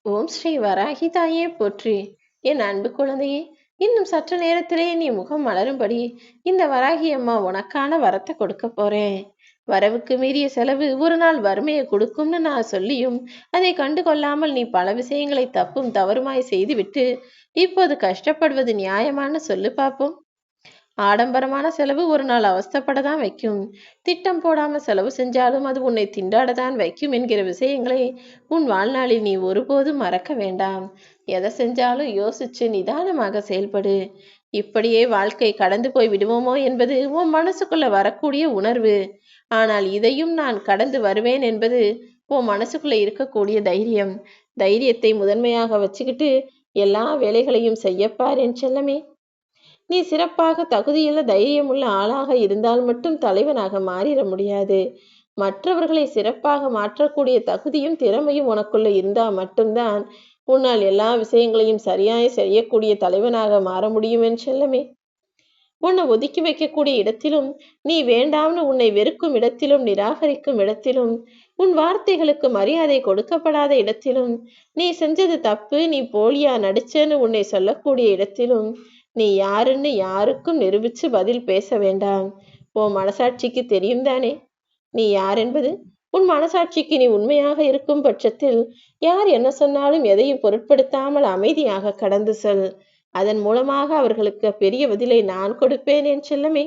ஓம் ஸ்ரீ வராகி தாயே போற்றி. என் அன்பு குழந்தையே, இன்னும் சற்று நேரத்திலே நீ முகம் மலரும்படி இந்த வராகி அம்மா உனக்கான வரத்தை கொடுக்க போறேன். வரவுக்கு மீறிய செலவு ஒரு நாள் வறுமையை கொடுக்கும்னு நான் சொல்லியும் அதை கண்டு கொள்ளாமல் நீ பல விஷயங்களை தப்பும் தவறுமாய் செய்துவிட்டு இப்போது கஷ்டப்படுவது நியாயமான்னு சொல்லு பார்ப்போம். ஆடம்பரமான செலவு ஒரு நாள் அவஸ்தைப்படத்தான் வைக்கும். திட்டம் போடாம செலவு செஞ்சாலும் அது உன்னை திண்டாடத்தான் வைக்கும் என்கிற விஷயங்களை உன் வாழ்நாளில் நீ ஒருபோதும் மறக்க வேண்டாம். எதை செஞ்சாலும் யோசிச்சு நிதானமாக செயல்படு. இப்படியே வாழ்க்கை கடந்து போய் விடுவோமோ என்பது உன் மனசுக்குள்ள வரக்கூடிய உணர்வு. ஆனால் இதையும் நான் கடந்து வருவேன் என்பது உன் மனசுக்குள்ள இருக்கக்கூடிய தைரியம். தைரியத்தை முதன்மையாக வச்சுக்கிட்டு எல்லா வேலைகளையும் செய்யப்பார் என் செல்லமே. நீ சிறப்பாக தகுதியுள்ள தைரியமுள்ள ஆளாக இருந்தால் மட்டும் தலைவனாக மாறிட முடியாது. மற்றவர்களை சிறப்பாக மாற்றக்கூடிய தகுதியும் திறமையும் உனக்குள்ள இருந்தா மட்டும்தான் உன்னால் எல்லா விஷயங்களையும் சரியாய் செய்யக்கூடிய தலைவனாக மாற முடியும் என் செல்லமே. உன்னை ஒதுக்கி வைக்கக்கூடிய இடத்திலும், நீ வேண்டாம்னு உன்னை வெறுக்கும் இடத்திலும், நிராகரிக்கும் இடத்திலும், உன் வார்த்தைகளுக்கு மரியாதை கொடுக்கப்படாத இடத்திலும், நீ செஞ்சது தப்பு, நீ போலியா நடிச்சேன்னு உன்னை சொல்லக்கூடிய இடத்திலும், நீ யாருன்னு யாருக்கும் நிரூபிச்சு பதில் பேச வேண்டாம். உன் மனசாட்சிக்கு தெரியும் தானே நீ யார் என்பது. உன் மனசாட்சிக்கு நீ உண்மையாக இருக்கும் பட்சத்தில் யார் என்ன சொன்னாலும் எதையும் பொருட்படுத்தாமல் அமைதியாக கடந்து செல். அதன் மூலமாக அவர்களுக்கு பெரிய பதிலை நான் கொடுப்பேன் என் செல்லமே.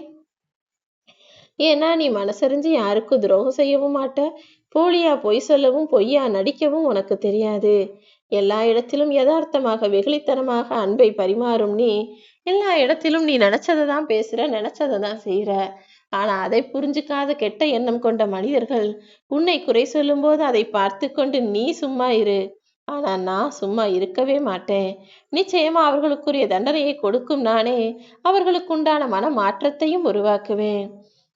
ஏன்னா நீ மனசறிஞ்சு யாருக்கும் துரோகம் செய்யவும் மாட்ட. போலியா பொய் சொல்லவும் பொய்யா நடிக்கவும் உனக்கு தெரியாது. எல்லா இடத்திலும் யதார்த்தமாக வெகுளித்தனமாக அன்பை பரிமாறும் நீ எல்லா இடத்திலும் நீ நினைச்சதை தான் பேசுற, நினைச்சதை தான் செய்யற. ஆனா அதை புரிஞ்சுக்காத கெட்ட எண்ணம் கொண்ட மனிதர்கள் உன்னை குறை சொல்லும் போது அதை பார்த்து கொண்டு நீ சும்மா இரு. ஆனா நான் சும்மா இருக்கவே மாட்டேன். நிச்சயமா அவர்களுக்குரிய தண்டனையை கொடுக்கும் நானே அவர்களுக்கு உண்டான மன மாற்றத்தையும் உருவாக்குவேன்.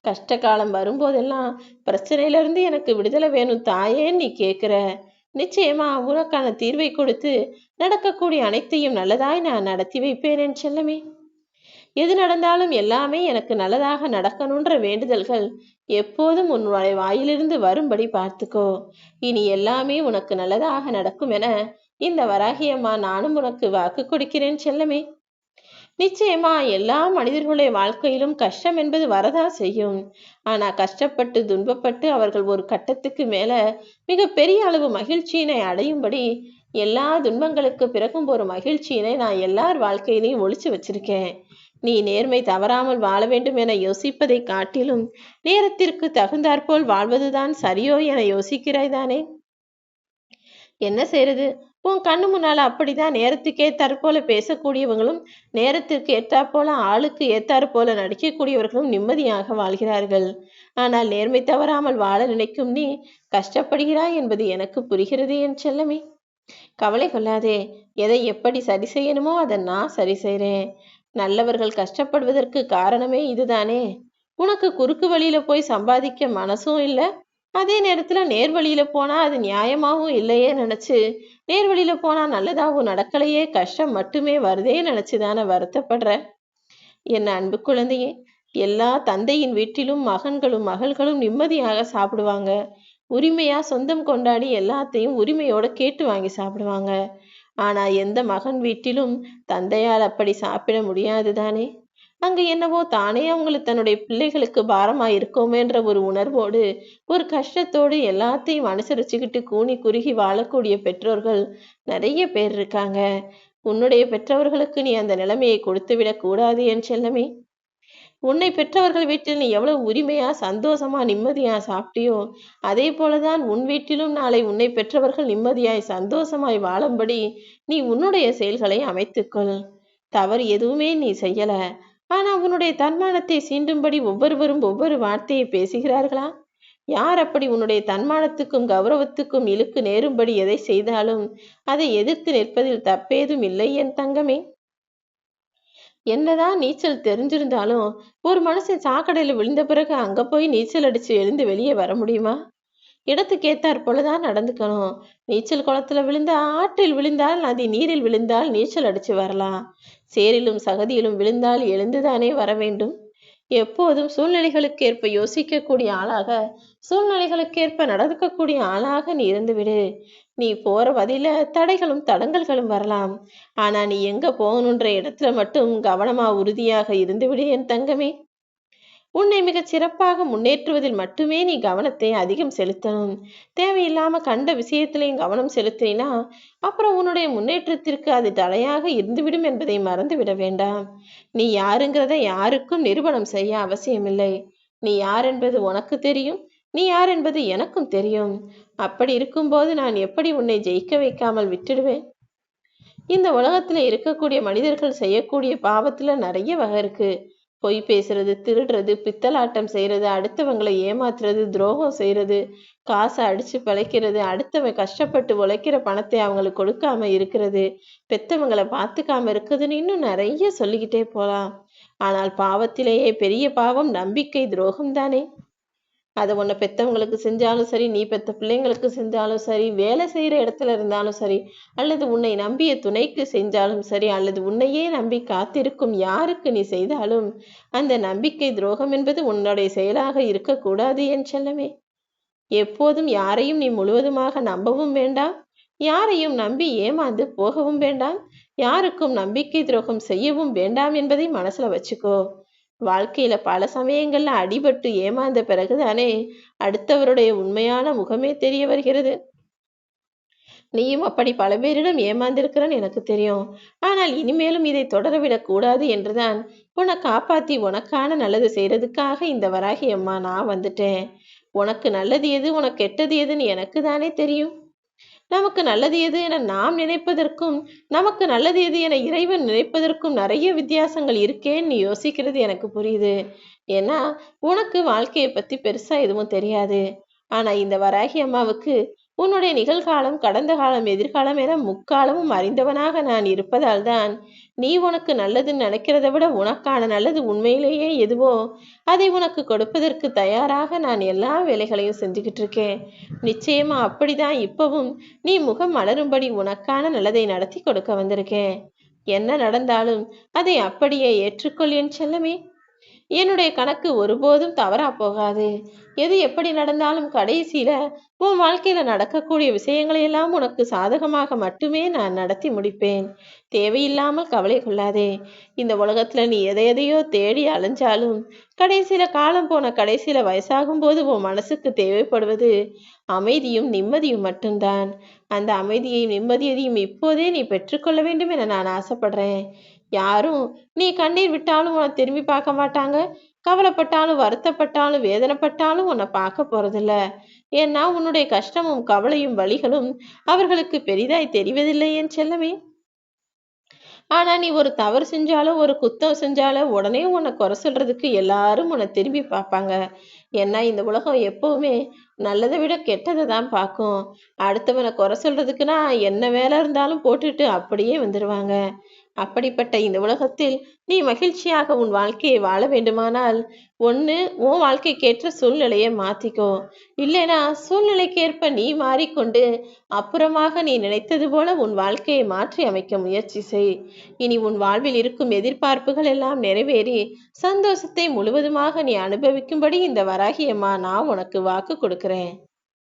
கஷ்ட காலம் வரும்போதெல்லாம் பிரச்சனையிலிருந்து எனக்கு விடுதலை வேணும் தாயேன்னு நீ கேட்குற. நிச்சயமா உனக்கான தீர்வை கொடுத்து நடக்கக்கூடிய அனைத்தையும் நல்லதாய் நான் நடத்தி வைப்பேன் என் செல்லமே. எது நடந்தாலும் எல்லாமே எனக்கு நல்லதாக நடக்கணுன்ற வேண்டுதல்கள் எப்போதும் உன்னுடைய வாயிலிருந்து வரும்படி பார்த்துக்கோ. இனி எல்லாமே உனக்கு நல்லதாக நடக்கும் என இந்த வராகியம்மா நானும் உனக்கு வாக்கு கொடுக்கிறேன் செல்லமே. நிச்சயமா எல்லா மனிதர்களுடைய வாழ்க்கையிலும் கஷ்டம் என்பது வரதான் செய்யும். ஆனா கஷ்டப்பட்டு துன்பப்பட்டு அவர்கள் ஒரு கட்டத்துக்கு மேல மிக பெரிய அளவு மகிழ்ச்சியினை அடையும்படி எல்லா துன்பங்களுக்கு பிறகும் ஒரு மகிழ்ச்சியினை நான் எல்லார் வாழ்க்கையிலையும் ஒளிச்சு வச்சிருக்கேன். நீ நேர்மை தவறாமல் வாழ வேண்டும் என யோசிப்பதை காட்டிலும் நேரத்திற்கு தகுந்தாற்போல் வாழ்வதுதான் சரியோ என யோசிக்கிறாய் தானே. என்ன செய்யறது, உன் கண்ணு முன்னால அப்படிதான் நேரத்துக்கு ஏத்தாற்போல பேசக்கூடியவங்களும் நேரத்திற்கு ஏற்றாற்போல ஆளுக்கு ஏத்தாற்போல நடிக்கக்கூடியவர்களும் நிம்மதியாக வாழ்கிறார்கள். ஆனால் நேர்மை தவறாமல் வாழ நினைக்கும் நீ கஷ்டப்படுகிறாய் என்பது எனக்கு புரிகிறது என் செல்லமே. கவலை கொள்ளாதே. எதை எப்படி சரி செய்யணுமோ அதை நான் சரி செய்கிறேன். நல்லவர்கள் கஷ்டப்படுவதற்கு காரணமே இதுதானே. உனக்கு குறுக்கு வழியில போய் சம்பாதிக்க மனசும் இல்லை, அதே நேரத்துல நேர் வழியில போனா அது நியாயமாவும் இல்லையே நினைச்சு நேர் வழியில போனா நல்லதாகவும் நடக்கலையே, கஷ்டம் மட்டுமே வருதே நினைச்சுதானே வருத்தப்படுற. என் அன்பு குழந்தையே, எல்லா தந்தையின் வீட்டிலும் மகன்களும் மகள்களும் நிம்மதியாக சாப்பிடுவாங்க. உரிமையா சொந்தம் கொண்டாடி எல்லாத்தையும் உரிமையோட கேட்டு வாங்கி சாப்பிடுவாங்க. ஆனா எந்த மகன் வீட்டிலும் தந்தையால் அப்படி சாப்பிட முடியாது தானே. அங்க என்னவோ தானே அவங்களுக்கு தன்னுடைய பிள்ளைகளுக்கு பாரமா இருக்கோமேன்ற ஒரு உணர்வோடு ஒரு கஷ்டத்தோடு எல்லாத்தையும் அனுசரிச்சுக்கிட்டு கூனி குறுகி வாழக்கூடிய பெற்றோர்கள் நிறைய பேர் இருக்காங்க. உன்னுடைய பெற்றவர்களுக்கு நீ அந்த நிலைமையை கொடுத்து விடக் கூடாது என் செல்லமே. உன்னை பெற்றவர்கள் வீட்டில் நீ எவ்வளவு உரிமையா சந்தோஷமா நிம்மதியா சாப்பிட்டியோ அதே போலதான் உன் வீட்டிலும் நாளை உன்னை பெற்றவர்கள் நிம்மதியாய் சந்தோஷமாய் வாழும்படி நீ உன்னுடைய செயல்களை அமைத்துக்கொள். தவறு எதுவுமே நீ செய்யல. ஆனா உன்னுடைய தன்மானத்தை சீண்டும்படி ஒவ்வொருவரும் ஒவ்வொரு வார்த்தையை பேசுகிறார்களா? யார் அப்படி உன்னுடைய தன்மானத்துக்கும் கௌரவத்துக்கும் இழுக்கு நேரும்படி எதை செய்தாலும் அதை எதிர்த்து நிற்பதில் தப்பேதும் இல்லை என் தங்கமே. என்னதான் நீச்சல் தெரிஞ்சிருந்தாலும் ஒரு மனுஷன் சாக்கடையில விழுந்த பிறகு அங்க போய் நீச்சல் அடிச்சு எழுந்து வெளியே வர முடியுமா? இடத்துக்கு ஏத்தாற் போலதான் நடந்துக்கணும். நீச்சல் குளத்துல விழுந்தா, ஆற்றில் விழுந்தால், நதி நீரில் விழுந்தால் நீச்சல் அடிச்சு வரலாம். சேரிலும் சகதியிலும் விழுந்தால் எழுந்துதானே வர வேண்டும். எப்போதும் சூழ்நிலைகளுக்கேற்ப யோசிக்கக்கூடிய ஆளாக, சூழ்நிலைகளுக்கேற்ப நடக்கக்கூடிய ஆளாக நீ இருந்துவிடு. நீ போற வழியில தடைகளும் தடங்கல்களும் வரலாம். ஆனா நீ எங்க போகணுன்ற இடத்துல மட்டும் கவனமா உறுதியாக இருந்துவிடு என் தங்கமே. உன்னை மிகச் சிறப்பாக முன்னேற்றுவதில் மட்டுமே நீ கவனத்தை அதிகம் செலுத்தணும். தேவையில்லாம கண்ட விஷயத்திலையும் கவனம் செலுத்தினா அப்புறம் உன்னுடைய முன்னேற்றத்திற்கு அது தடையாக இருந்துவிடும் என்பதை மறந்துவிட வேண்டாம். நீ யாருங்கிறத யாருக்கும் நிரூபணம் செய்ய அவசியமில்லை. நீ யார் என்பது உனக்கு தெரியும். நீ யார் என்பது எனக்கும் தெரியும். அப்படி இருக்கும்போது நான் எப்படி உன்னை ஜெயிக்க வைக்காமல் விட்டுடுவேன்? இந்த உலகத்துல இருக்கக்கூடிய மனிதர்கள் செய்யக்கூடிய பாவத்துல நிறைய வகை இருக்கு. பொய் பேசுறது, திருடுறது, பித்தலாட்டம் செய்யறது, அடுத்தவங்களை ஏமாத்துறது, துரோகம் செய்யறது, காசை அடிச்சு பிழைக்கிறது, அடுத்தவன் கஷ்டப்பட்டு உழைக்கிற பணத்தை அவங்களுக்கு கொடுக்காம இருக்கிறது, பெத்தவங்களை பார்த்துக்காம இருக்குதுன்னு இன்னும் நிறைய சொல்லிக்கிட்டே போலாம். ஆனால் பாவத்திலேயே பெரிய பாவம் நம்பிக்கை துரோகம் தானே. அதை உன்னை பெத்தவங்களுக்கு செஞ்சாலும் சரி, நீ பெத்த பிள்ளைங்களுக்கு செஞ்சாலும் சரி, வேலை செய்யற இடத்துல இருந்தாலும் சரி, அல்லது உன்னை நம்பிய துணைக்கு செஞ்சாலும் சரி, அல்லது உன்னையே நம்பி காத்திருக்கும் யாருக்கு நீ செய்தாலும் அந்த நம்பிக்கை துரோகம் என்பது உன்னுடைய செயலாக இருக்கக்கூடாது என் செல்லமே. எப்போதும் யாரையும் நீ முழுவதுமாக நம்பவும் வேண்டாம், யாரையும் நம்பி ஏமாந்து போகவும் வேண்டாம், யாருக்கும் நம்பிக்கை துரோகம் செய்யவும் வேண்டாம் என்பதை மனசுல வச்சுக்கோ. வாழ்க்கையில பல சமயங்கள்ல அடிபட்டு ஏமாந்த பிறகுதானே அடுத்தவருடைய உண்மையான முகமே தெரிய வருகிறது. நீயும் அப்படி பல பேரிடம் ஏமாந்திருக்கிறன்னு எனக்கு தெரியும். ஆனால் இனிமேலும் இதை தொடரவிடக் கூடாது என்றுதான் உன்னை காப்பாத்தி உனக்கான நல்லது செய்யறதுக்காக இந்த வராகி அம்மா நான் வந்துட்டேன். உனக்கு நல்லது எது, உனக்கு கெட்டது எதுன்னு எனக்கு தானே தெரியும். நமக்கு நல்லது எது என நாம் நினைப்பதற்கும் நமக்கு நல்லது எது என இறைவன் நினைப்பதற்கும் நிறைய வித்தியாசங்கள் இருக்கேன்னு நீ யோசிக்கிறது எனக்கு புரியுது. ஏன்னா உனக்கு வாழ்க்கையை பத்தி பெருசா எதுவும் தெரியாது. ஆனா இந்த வராகி அம்மாவுக்கு உன்னுடைய நிகழ்காலம், கடந்த காலம், எதிர்காலம் என முக்காலமும் அறிந்தவனாக நான் இருப்பதால் தான் நீ உனக்கு நல்லதுன்னு நினைக்கிறத விட உனக்கான நல்லது உண்மையிலேயே எதுவோ அதை உனக்கு கொடுப்பதற்கு தயாராக நான் எல்லா வேலைகளையும் செஞ்சுக்கிட்டு இருக்கேன். நிச்சயமா அப்படிதான் இப்பவும் நீ முகம் மலரும்படி உனக்கான நல்லதை நடத்தி கொடுக்க வந்திருக்கேன். என்ன நடந்தாலும் அதை அப்படியே ஏற்றுக்கொள் என் செல்லமே. என்னுடைய கணக்கு ஒருபோதும் தவறா போகாது. எது எப்படி நடந்தாலும் கடைசியில உன் வாழ்க்கையில நடக்கக்கூடிய விஷயங்களை எல்லாம் உனக்கு சாதகமாக மட்டுமே நான் நடத்தி முடிப்பேன். தேவையில்லாமல் கவலை கொள்ளாதே. இந்த உலகத்துல நீ எதையோ தேடி அலைஞ்சாலும் கடைசியில காலம் போன கடைசியில வயசாகும் போது உன் மனசுக்கு தேவைப்படுவது அமைதியும் நிம்மதியும் மட்டும்தான். அந்த அமைதியையும் நிம்மதியையும் இப்போதே நீ பெற்றுக்கொள்ள வேண்டும் என நான் ஆசைப்படுறேன். யாரும் நீ கண்ணீர் விட்டாலும் உன்னை திரும்பி பார்க்க மாட்டாங்க. கவலைப்பட்டாலும் வருத்தப்பட்டாலும் வேதனைப்பட்டாலும் உன்னை பார்க்க போறதில்ல. ஏன்னா உன்னுடைய கஷ்டமும் கவலையும் வலிகளும் அவர்களுக்கு பெரிதாய் தெரிவதில்லை என் செல்லமே. ஆனா நீ ஒரு தவறு செஞ்சாலோ ஒரு குத்தம் செஞ்சாலோ உடனே உன்னை குறை சொல்றதுக்கு எல்லாரும் உன்னை திரும்பி பார்ப்பாங்க. ஏன்னா இந்த உலகம் எப்பவுமே நல்லதை விட கெட்டதை தான் பார்க்கும். அடுத்தவனை குறை சொல்றதுக்குன்னா என்ன வேலை இருந்தாலும் போட்டுட்டு அப்படியே வந்துடுவாங்க. அப்படிப்பட்ட இந்த உலகத்தில் நீ மகிழ்ச்சியாக உன் வாழ்க்கையை வாழ வேண்டுமானால் ஒன்று உன் வாழ்க்கைக்கேற்ற சூழ்நிலையை மாத்திக்கோ. இல்லைனா சூழ்நிலைக்கேற்ப நீ மாறிக்கொண்டு அப்புறமாக நீ நினைத்தது போல உன் வாழ்க்கையை மாற்றி அமைக்க முயற்சி செய். இனி உன் வாழ்வில் இருக்கும் எதிர்பார்ப்புகள் எல்லாம் நிறைவேறி சந்தோஷத்தை முழுவதுமாக நீ அனுபவிக்கும்படி இந்த வராகியம்மா நான் உனக்கு வாக்கு கொடுக்கிறேன்.